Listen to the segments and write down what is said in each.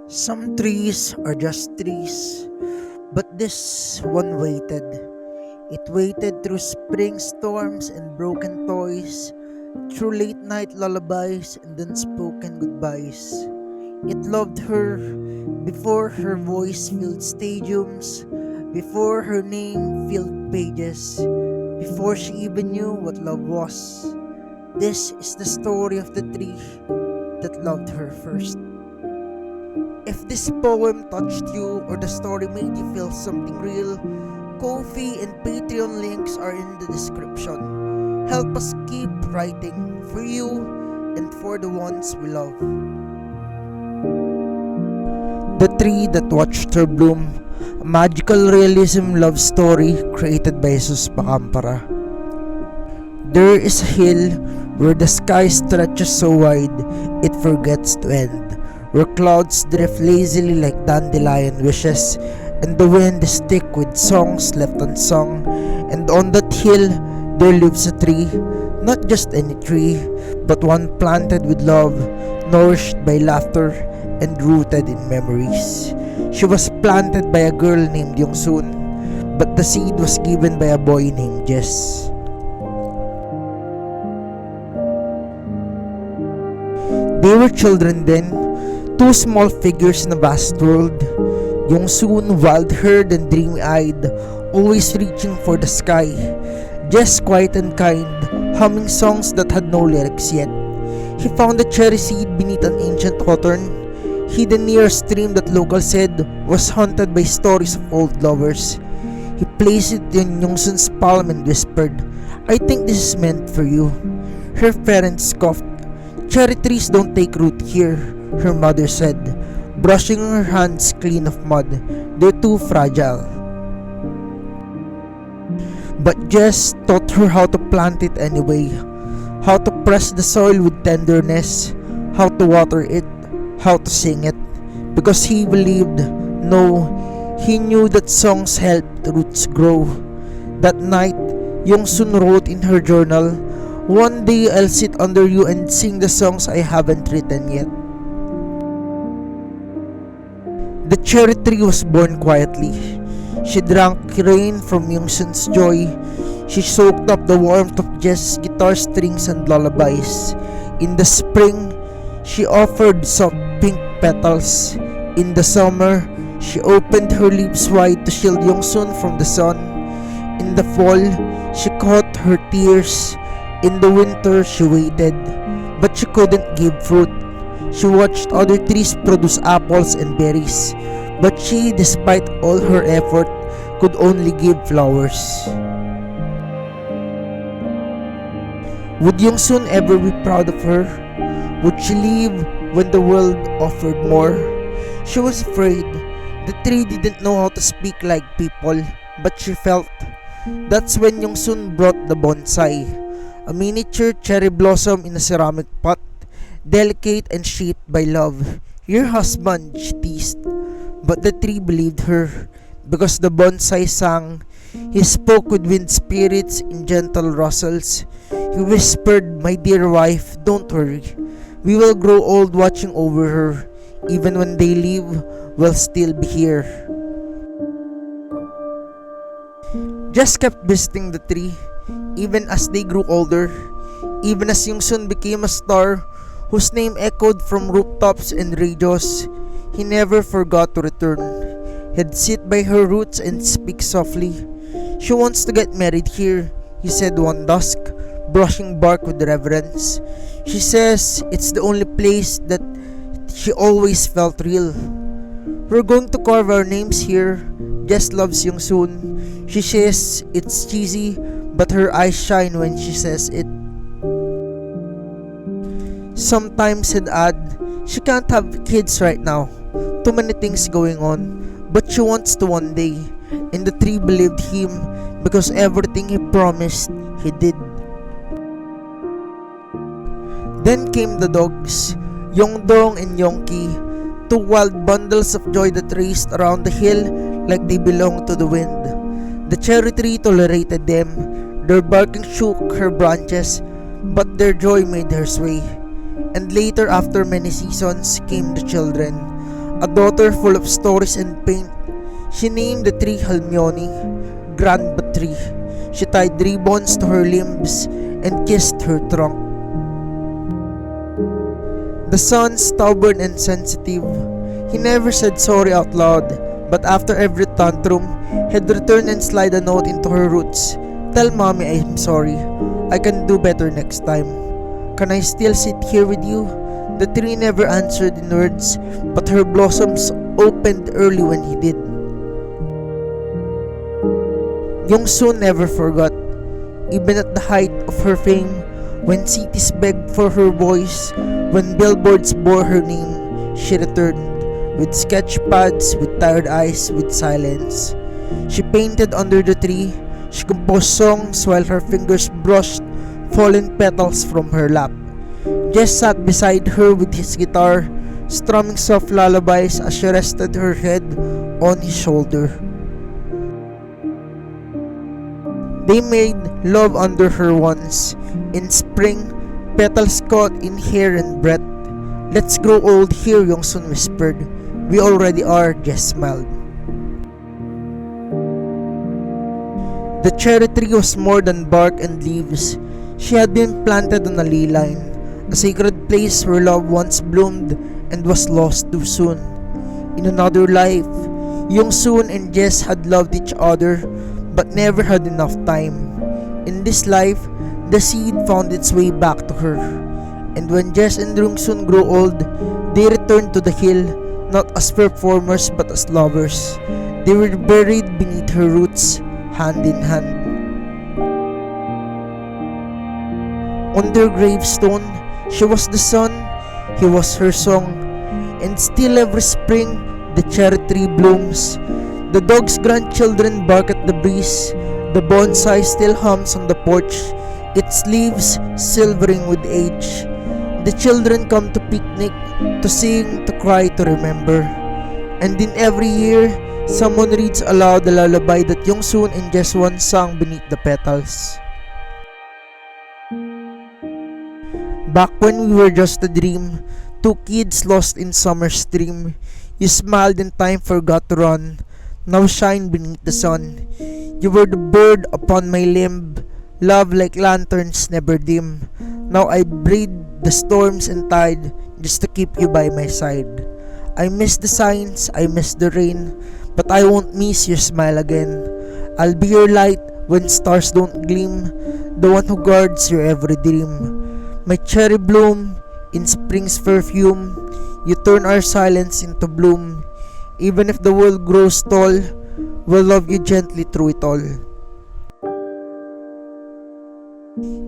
Some trees are just trees, but this one waited. It waited through spring storms and broken toys, through late night lullabies and unspoken goodbyes. It loved her before her voice filled stadiums, before her name filled pages, before she even knew what love was. This is the story of the tree that loved her first. If this poem touched you or the story made you feel something real, Ko-fi and Patreon links are in the description. Help us keep writing for you and for the ones we love. The Tree That Watched Her Bloom, a magical realism love story created by Jesus Pacampara. There is a hill where the sky stretches so wide it forgets to end, where clouds drift lazily like dandelion wishes, and the wind is thick with songs left unsung. And on that hill there lives a tree, not just any tree, but one planted with love, nourished by laughter, and rooted in memories. She was planted by a girl named Yongsun, but the seed was given by a boy named Jess. They were children then, two small figures in a vast world. Yongsun, wild-haired and dreamy-eyed, always reaching for the sky. Jess, quiet and kind, humming songs that had no lyrics yet. He found a cherry seed beneath an ancient hawthorn, hidden near a stream that locals said was haunted by stories of old lovers. He placed it in Yongsun's palm and whispered, "I think this is meant for you." Her parents scoffed. "Cherry trees don't take root here," her mother said, brushing her hands clean of mud. "They're too fragile." But Jess taught her how to plant it anyway, how to press the soil with tenderness, how to water it, how to sing it, because he believed, no, he knew that songs helped roots grow. That night, Yongsun wrote in her journal, "One day I'll sit under you and sing the songs I haven't written yet." The cherry tree was born quietly. She drank rain from Yongsun's joy. She soaked up the warmth of Jess' guitar strings and lullabies. In the spring, she offered soft pink petals. In the summer, she opened her leaves wide to shield Yongsun from the sun. In the fall, she caught her tears. In the winter, she waited, but she couldn't give fruit. She watched other trees produce apples and berries, but she, despite all her effort, could only give flowers. Would Yongsun ever be proud of her? Would she leave when the world offered more? She was afraid. The tree didn't know how to speak like people, but she felt. That's when Yongsun brought the bonsai, a miniature cherry blossom in a ceramic pot, delicate and shaped by love. "Your husband," she teased. But the tree believed her, because the bonsai sang. He spoke with wind spirits in gentle rustles. He whispered, "My dear wife, don't worry. We will grow old watching over her. Even when they leave, we'll still be here." Just kept visiting the tree, even as they grew older, even as Yongsun became a star whose name echoed from rooftops and radios. He never forgot to return. He'd sit by her roots and speak softly. "She wants to get married here," he said one dusk, brushing bark with reverence. "She says it's the only place that she always felt real. We're going to carve our names here." Jess loves Yongsun. She says it's cheesy, but her eyes shine when she says it. Sometimes he'd add, "She can't have kids right now. Too many things going on. But she wants to one day." And the tree believed him, because everything he promised, he did. Then came the dogs, Yongdong and Yongki, two wild bundles of joy that raced around the hill like they belonged to the wind. The cherry tree tolerated them. Their barking shook her branches, but their joy made her sway. And later, after many seasons, came the children. a daughter full of stories and pain. She named the tree Halmione, grand but tree. She tied ribbons to her limbs and kissed her trunk. The son, stubborn and sensitive, he never said sorry out loud, but after every tantrum, he'd return and slide a note into her roots. Tell mommy I'm sorry. I can do better next time. Can I still sit here with you? The tree never answered in words, but her blossoms opened early when he did. Yongsun never forgot, even at the height of her fame, when cities begged for her voice, when billboards bore her name, she returned, with sketch pads, with tired eyes, with silence. She painted under the tree, she composed songs while her fingers brushed fallen petals from her lap. Jess sat beside her with his guitar, strumming soft lullabies as she rested her head on his shoulder. They made love under her once. In spring, petals caught in hair and breath. Let's grow old here, Yongsun whispered. We already are, Jess smiled. The cherry tree was more than bark and leaves. She had been planted on a ley line, a sacred place where love once bloomed and was lost too soon. In another life, Yongsun and Jess had loved each other, but never had enough time. In this life, the seed found its way back to her. And when Jess and Yongsun grew old, they returned to the hill, not as performers but as lovers. They were buried beneath her roots, hand in hand. On their gravestone, she was the sun, he was her song. And still every spring, the cherry tree blooms. The dog's grandchildren bark at the breeze. The bonsai still hums on the porch, its leaves silvering with age. The children come to picnic, to sing, to cry, to remember. And in every year, someone reads aloud the lullaby that Yongsun and Jess once sang beneath the petals. Back when we were just a dream, two kids lost in summer stream, you smiled and time forgot to run. Now shine beneath the sun. You were the bird upon my limb, love like lanterns never dim. Now I breathe the storms and tide just to keep you by my side. I miss the signs, I miss the rain, but I won't miss your smile again. I'll be your light when stars don't gleam, the one who guards your every dream. My cherry bloom, in spring's perfume, you turn our silence into bloom. Even if the world grows tall, we'll love you gently through it all.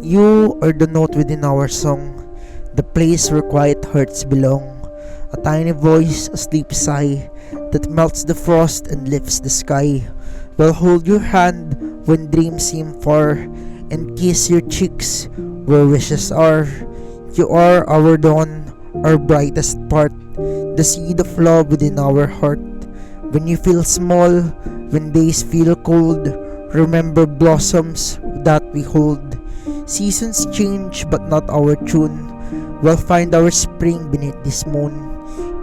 You are the note within our song, the place where quiet hearts belong. A tiny voice, a sleepy sigh, that melts the frost and lifts the sky. We'll hold your hand when dreams seem far, and kiss your cheeks where wishes are. You are our dawn, our brightest part, the seed of love within our heart. When you feel small, when days feel cold, remember blossoms that we hold. Seasons change but not our tune. We'll find our spring beneath this moon.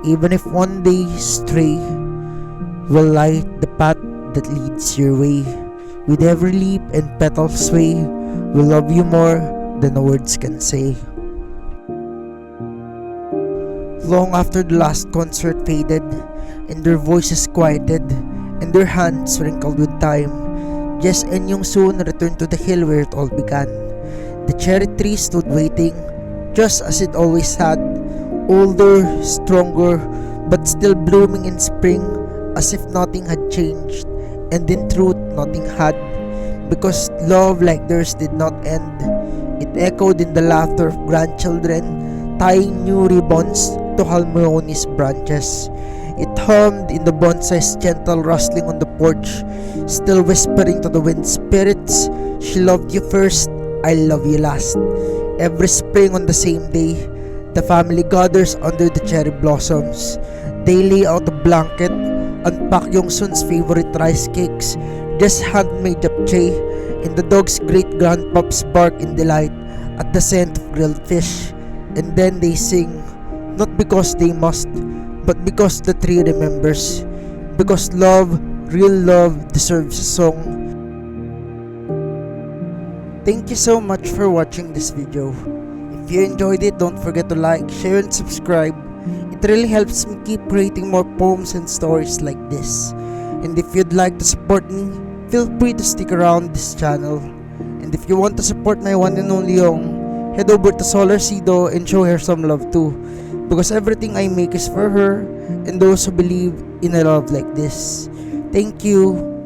Even if one day stray, we'll light the path that leads your way. With every leap and petal sway, we'll love you more than the words can say. Long after the last concert faded, and their voices quieted, and their hands wrinkled with time, Jess and Yongsun returned to the hill where it all began. The cherry tree stood waiting, just as it always had, older, stronger, but still blooming in spring, as if nothing had changed, and in truth nothing had, because love like theirs did not end. It echoed in the laughter of grandchildren, tying new ribbons to Halmione's branches. It hummed in the bonsai's gentle rustling on the porch, still whispering to the wind spirits, she loved you first, I love you last. Every spring on the same day, the family gathers under the cherry blossoms. They lay out a blanket, unpack Yongsun's favorite rice cakes, just handmade japchae, and the dog's great grandpups bark in delight at the scent of grilled fish. And then they sing, not because they must, but because the tree remembers. Because love, real love, deserves a song. Thank you so much for watching this video. If you enjoyed it, don't forget to like, share, and subscribe. It really helps me keep creating more poems and stories like this. And if you'd like to support me, feel free to stick around this channel. And if you want to support my one and only Yong, head over to Solar Sido and show her some love too. Because everything I make is for her and those who believe in a love like this. Thank you.